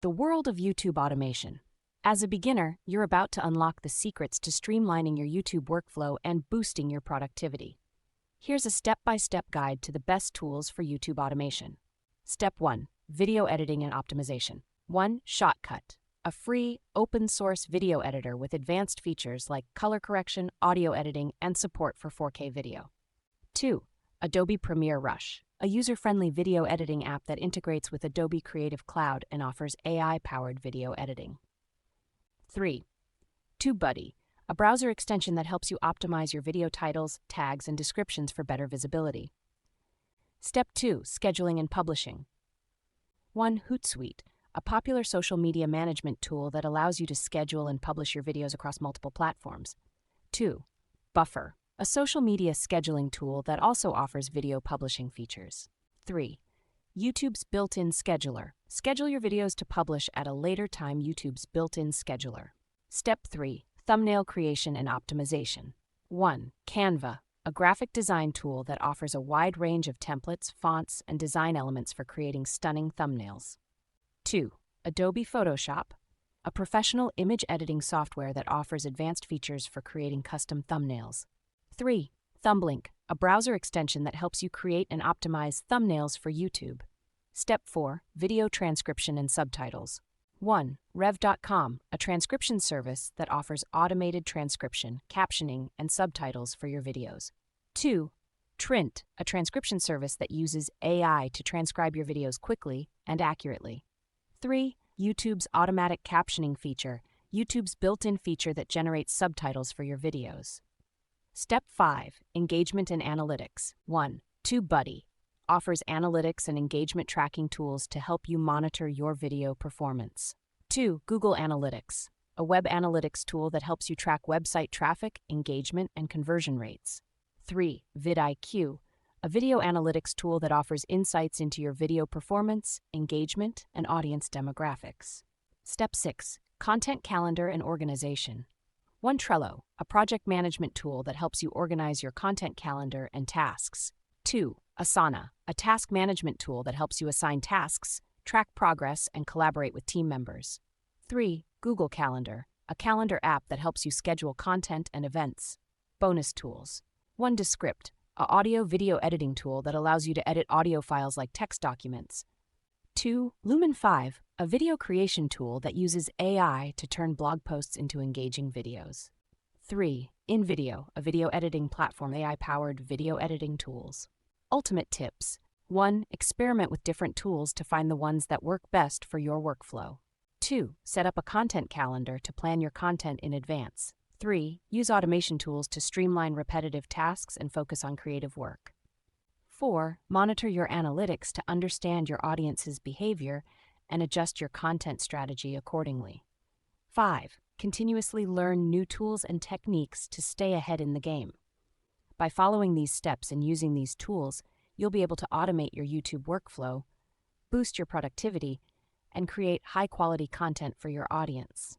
The world of YouTube automation. As a beginner, you're about to unlock the secrets to streamlining your YouTube workflow and boosting your productivity. Here's a step-by-step guide to the best tools for YouTube automation. Step 1. Video editing and optimization. 1. Shotcut, a free, open-source video editor with advanced features like color correction, audio editing, and support for 4K video. 2. Adobe Premiere Rush, a user-friendly video editing app that integrates with Adobe Creative Cloud and offers AI-powered video editing. 3. TubeBuddy, a browser extension that helps you optimize your video titles, tags, and descriptions for better visibility. Step 2. Scheduling and publishing. 1. Hootsuite, a popular social media management tool that allows you to schedule and publish your videos across multiple platforms. 2. Buffer, a social media scheduling tool that also offers video publishing features. 3. YouTube's built-in scheduler. Schedule your videos to publish at a later time. YouTube's built-in scheduler. Step 3. Thumbnail creation and optimization. 1. Canva, a graphic design tool that offers a wide range of templates, fonts, and design elements for creating stunning thumbnails. 2. Adobe Photoshop, a professional image editing software that offers advanced features for creating custom thumbnails. 3. Thumbblink, a browser extension that helps you create and optimize thumbnails for YouTube. Step 4. Video transcription and subtitles. 1. Rev.com, a transcription service that offers automated transcription, captioning, and subtitles for your videos. 2. Trint, a transcription service that uses AI to transcribe your videos quickly and accurately. 3. YouTube's automatic captioning feature, YouTube's built-in feature that generates subtitles for your videos. Step 5. Engagement and analytics. 1. TubeBuddy offers analytics and engagement tracking tools to help you monitor your video performance. 2. Google Analytics, a web analytics tool that helps you track website traffic, engagement, and conversion rates. 3. vidIQ, a video analytics tool that offers insights into your video performance, engagement, and audience demographics. Step 6. Content calendar and organization. 1. Trello, a project management tool that helps you organize your content calendar and tasks. 2. Asana, a task management tool that helps you assign tasks, track progress, and collaborate with team members. 3. Google Calendar, a calendar app that helps you schedule content and events. Bonus tools. 1. Descript, an audio-video editing tool that allows you to edit audio files like text documents. 2. Lumen 5, a video creation tool that uses AI to turn blog posts into engaging videos. 3. InVideo, a video editing platform, AI-powered video editing tools. Ultimate tips. 1. Experiment with different tools to find the ones that work best for your workflow. 2. Set up a content calendar to plan your content in advance. 3. Use automation tools to streamline repetitive tasks and focus on creative work. 4. Monitor your analytics to understand your audience's behavior and adjust your content strategy accordingly. 5. Continuously learn new tools and techniques to stay ahead in the game. By following these steps and using these tools, you'll be able to automate your YouTube workflow, boost your productivity, and create high-quality content for your audience.